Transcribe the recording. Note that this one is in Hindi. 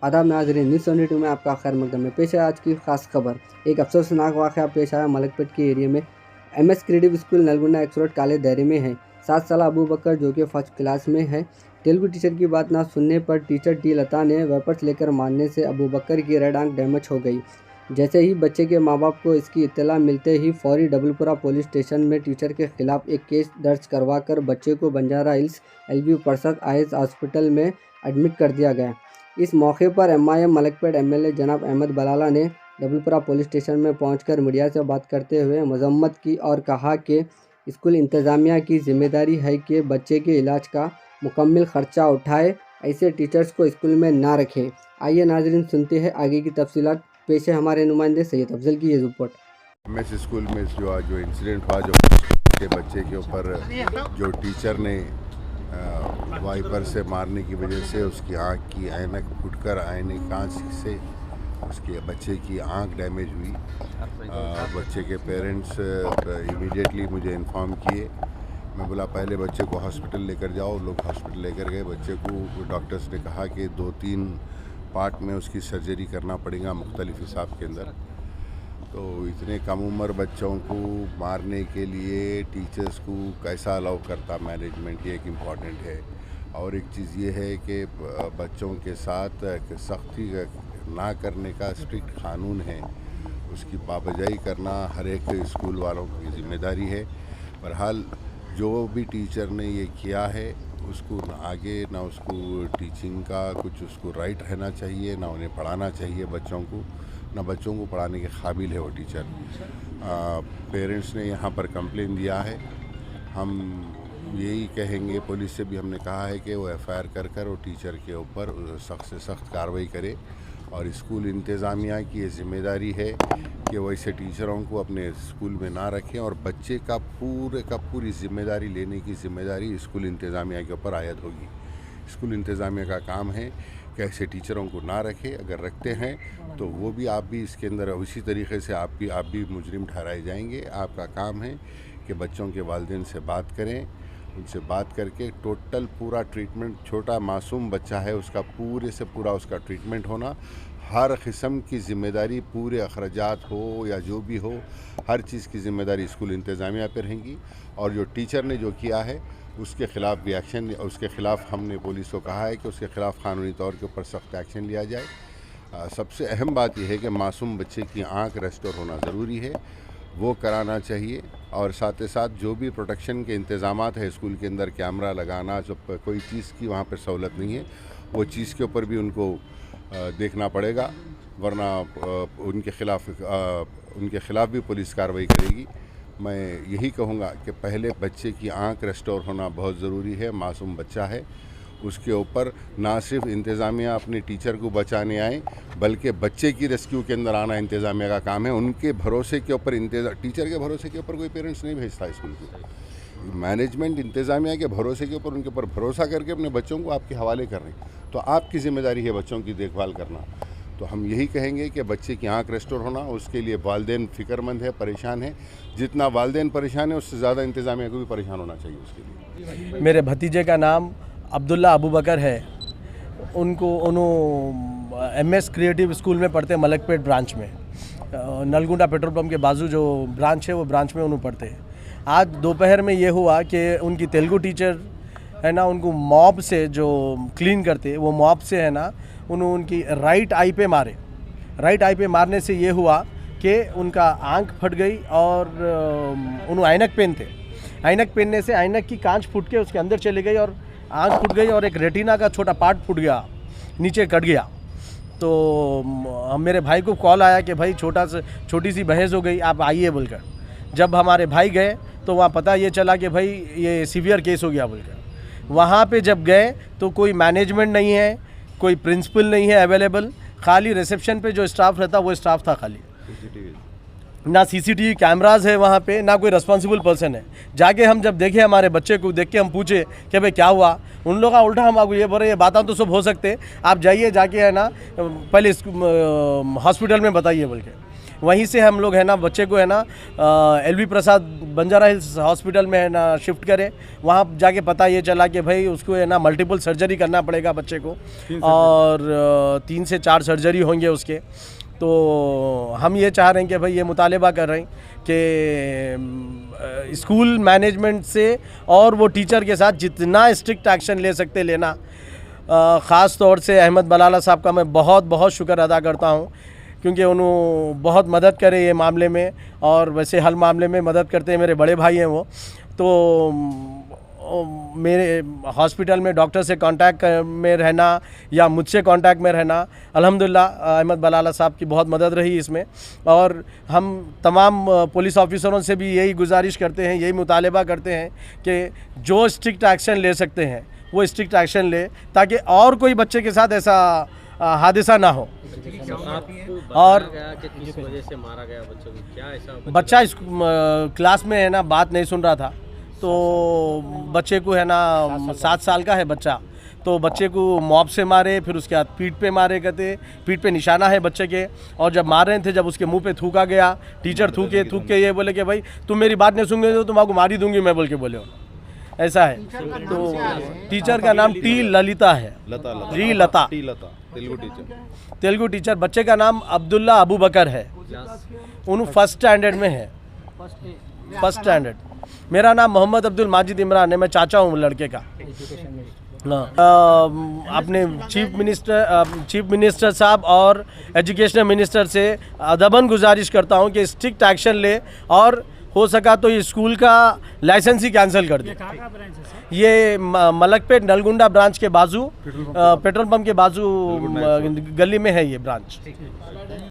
आदाब नाज़रीन, न्यूज़ 72 में आपका खैर मकदम है। पेश है आज की खास खबर। एक अफसोसनाक वाक़या पेश आया मलकपेट के एरिया में। MS credit school Nalgonda x road काले दायरे में है। 7 साल अबू बकर जो कि फर्स्ट क्लास में है, तेलुगु टीचर की बात ना सुनने पर टीचर टी लता ने वेपर्स लेकर मारने से अबू बकर की राइट आंख डैमेज हो गई। जैसे ही बच्चे के माँ बाप को इसकी इत्तला मिलते ही फौरी डबलपुरा पुलिस स्टेशन में टीचर के खिलाफ एक केस दर्ज करवाकर बच्चे को बंजारा हिल्स एलवी प्रसाद आईएस हॉस्पिटल में एडमिट कर दिया गया। इस मौके पर एमआईएम मलकपेट एमएलए जनाब अहमद बलाला ने डबलपुरा पुलिस स्टेशन में पहुंचकर मीडिया से बात करते हुए मजम्मत की और कहा कि स्कूल इंतज़ामिया की जिम्मेदारी है कि बच्चे के इलाज का मुकम्मल खर्चा उठाए, ऐसे टीचर्स को स्कूल में ना रखें। आइए नाजरीन सुनते हैं आगे की तफसीलात। पेश है हमारे नुमाइंदे सैयद अफजल की ये रिपोर्ट। एमएस स्कूल में जो इंसिडेंट हुआ, जो के बच्चे के ऊपर जो टीचर ने वाइपर से मारने की वजह से उसकी आंख की ऐनक फुटकर आईने कांच से उसके बच्चे की आंख डैमेज हुई। बच्चे के पेरेंट्स इमीडिएटली मुझे इन्फॉर्म किए। मैं बोला पहले बच्चे को हॉस्पिटल लेकर जाओ। लोग हॉस्पिटल लेकर गए। बच्चे को डॉक्टर्स ने कहा कि 2-3 पार्ट में उसकी सर्जरी करना पड़ेगा मुख्तलिफ हिसाब के अंदर। तो इतने कम उम्र बच्चों को मारने के लिए टीचर्स को कैसा अलाउ करता मैनेजमेंट, ये एक इम्पॉर्टेंट है। और एक चीज़ ये है कि बच्चों के साथ सख्ती ना करने का स्ट्रिक्ट कानून है, उसकी पाबंदी करना हर एक स्कूल वालों की जिम्मेदारी है। बहरहाल जो भी टीचर ने ये किया है उसको ना आगे ना उसको टीचिंग का कुछ उसको राइट रहना चाहिए, ना उन्हें पढ़ाना चाहिए बच्चों को, ना बच्चों को पढ़ाने के काबिल है वो टीचर। पेरेंट्स ने यहाँ पर कंप्लेन दिया है। हम यही कहेंगे, पुलिस से भी हमने कहा है कि वो एफआईआर कर वो टीचर के ऊपर सख्त से सख्त कार्रवाई करे। और स्कूल इंतज़ामिया की ये जिम्मेदारी है कि वैसे टीचरों को अपने स्कूल में ना रखें और बच्चे का पूरी जिम्मेदारी लेने की जिम्मेदारी स्कूल इंतज़ामिया के ऊपर आयद होगी। स्कूल इंतज़ामिया का काम है कि ऐसे टीचरों को ना रखें। अगर रखते हैं तो वो भी आप भी इसके अंदर उसी तरीके से आप भी मुजरिम ठहराए जाएंगे। आपका काम है कि बच्चों के वालिदैन से बात करें, उनसे बात करके टोटल पूरा ट्रीटमेंट, छोटा मासूम बच्चा है उसका पूरे से पूरा उसका ट्रीटमेंट होना, हर किस्म की ज़िम्मेदारी, पूरे अखराजात हो या जो भी हो, हर चीज़ की ज़िम्मेदारी स्कूल इंतज़ामिया पर रहेंगी। और जो टीचर ने जो किया है उसके ख़िलाफ़ भी एक्शन, उसके ख़िलाफ़ हमने पुलिस को कहा है कि उसके ख़िलाफ़ कानूनी तौर के ऊपर सख्त एक्शन लिया जाए। सबसे अहम बात यह है कि मासूम बच्चे की आँख रेस्टोर होना ज़रूरी है, वो कराना चाहिए। और साथ ही साथ जो भी प्रोटेक्शन के इंतज़ामात है स्कूल के अंदर, कैमरा लगाना, जब कोई चीज़ की वहाँ पर सहूलत नहीं है, वो चीज़ के ऊपर भी उनको देखना पड़ेगा, वरना उनके ख़िलाफ़ भी पुलिस कार्रवाई करेगी। मैं यही कहूँगा कि पहले बच्चे की आंख रेस्टोर होना बहुत ज़रूरी है। मासूम बच्चा है, उसके ऊपर ना सिर्फ इंतज़ामिया अपने टीचर को बचाने आए, बल्कि बच्चे की रेस्क्यू के अंदर आना इंतज़ामिया का काम है। उनके भरोसे के ऊपर टीचर के भरोसे के ऊपर कोई पेरेंट्स नहीं भेजता स्कूल को। मैनेजमेंट इंतज़ामिया के भरोसे के ऊपर, उनके ऊपर भरोसा करके अपने बच्चों को आपके हवाले कर रहे हैं, तो आपकी ज़िम्मेदारी है बच्चों की देखभाल करना। तो हम यही कहेंगे कि बच्चे की आंख रेस्टोर होना, उसके लिए वालिदैन फ़िक्रमंद है, परेशान है। जितना वालिदैन परेशान है उससे ज़्यादा इंतज़ामिया को भी परेशान होना चाहिए उसके लिए। मेरे भतीजे का नाम अब्दुल्ला अबू बकर है। उन्होंने एमएस क्रिएटिव स्कूल में पढ़ते हैं, मलकपेट ब्रांच में, नलगुंडा पेट्रोल पंप के बाजू जो ब्रांच है वो ब्रांच में उन्होंने पढ़ते हैं। आज दोपहर में ये हुआ कि उनकी तेलुगु टीचर है ना, उनको मॉब से जो क्लीन करते वो मॉब से है ना, उन्होंने उनकी राइट आई पे मारे। राइट आई पे मारने से ये हुआ कि उनका आंख फट गई और उन्होंने ऐनक पहनते, ऐनक पहनने से ऐनक की कांच फूट के उसके अंदर चली गई और आंख फूट गई और एक रेटिना का छोटा पार्ट फूट गया, नीचे कट गया। तो मेरे भाई को कॉल आया कि भाई छोटी सी बहस हो गई, आप आइए बोलकर। जब हमारे भाई गए तो वहाँ पता ये चला कि भाई ये सीवियर केस हो गया बोलकर। वहाँ पे जब गए तो कोई मैनेजमेंट नहीं है, कोई प्रिंसिपल नहीं है अवेलेबल, खाली रिसेप्शन पे जो स्टाफ रहता वो स्टाफ था खाली। ना सीसीटीवी कैमराज है वहाँ पे, ना कोई रिस्पॉन्सिबल पर्सन है। जाके हम जब देखे हमारे बच्चे को, देख के हम पूछे कि भाई क्या हुआ, उन लोगों का उल्टा हम आपको ये बोल रहे, ये बातें तो सब हो सकते, आप जाइए जाके है ना पहले हॉस्पिटल में बताइए बोल के। वहीं से हम लोग है ना बच्चे को है ना LV प्रसाद बंजारा हिल्स हॉस्पिटल में है ना शिफ्ट करें। वहाँ जाके पता ये चला कि भाई उसको है ना मल्टीपल सर्जरी करना पड़ेगा बच्चे को, और 3 से 4 सर्जरी होंगे उसके। तो हम ये चाह रहे हैं कि भाई ये मुतालिबा कर रहे हैं कि स्कूल मैनेजमेंट से और वो टीचर के साथ जितना स्ट्रिक्ट एक्शन ले सकते लेना। ख़ास तौर से अहमद बलाला साहब का मैं बहुत बहुत शुक्र अदा करता हूँ, क्योंकि उन्होंने बहुत मदद करे ये मामले में, और वैसे हर मामले में मदद करते हैं, मेरे बड़े भाई हैं वो। तो मेरे हॉस्पिटल में डॉक्टर से कांटेक्ट में रहना या मुझसे कांटेक्ट में रहना, अल्हम्दुलिल्लाह अहमद बलाला साहब की बहुत मदद रही इसमें। और हम तमाम पुलिस ऑफिसरों से भी यही गुजारिश करते हैं, यही मुतालिबा करते हैं कि जो स्ट्रिक्ट एक्शन ले सकते हैं वो स्ट्रिक्ट एक्शन ले, ताकि और कोई बच्चे के साथ ऐसा हादसा ना हो। और किस वजह से मारा गया बच्चों की, क्या ऐसा बच्चा क्लास में है ना बात नहीं सुन रहा था, तो बच्चे को है ना 7 साल का है बच्चा, तो बच्चे को मॉब से मारे, फिर उसके बाद पीठ पे मारे, कहते पीठ पे निशाना है बच्चे के। और जब मार रहे थे, जब उसके मुंह पे थूका गया, टीचर थूक के ये बोले कि भाई तुम मेरी बात नहीं सुनोगे तो तुम आपको मार ही दूंगी मैं, बोल के बोले। ऐसा है। तो टीचर का नाम टी ललिता है, टी लता तेलुगु टीचर। बच्चे का नाम अब्दुल्ला अबू बकर है, उन्होंने 1st स्टैंडर्ड में है, 1st स्टैंडर्ड। मेरा नाम मोहम्मद अब्दुल माजिद इमरान है, मैं चाचा हूँ लड़के का। अपने चीफ मिनिस्टर साहब और एजुकेशन मिनिस्टर से अदबन गुजारिश करता हूँ कि स्ट्रिक्ट एक्शन ले, और हो सका तो ये स्कूल का लाइसेंस ही कैंसिल कर दे। ये मलकपेट नलगुंडा ब्रांच के बाजू, पेट्रोल पंप के बाजू गली में है ये ब्रांच।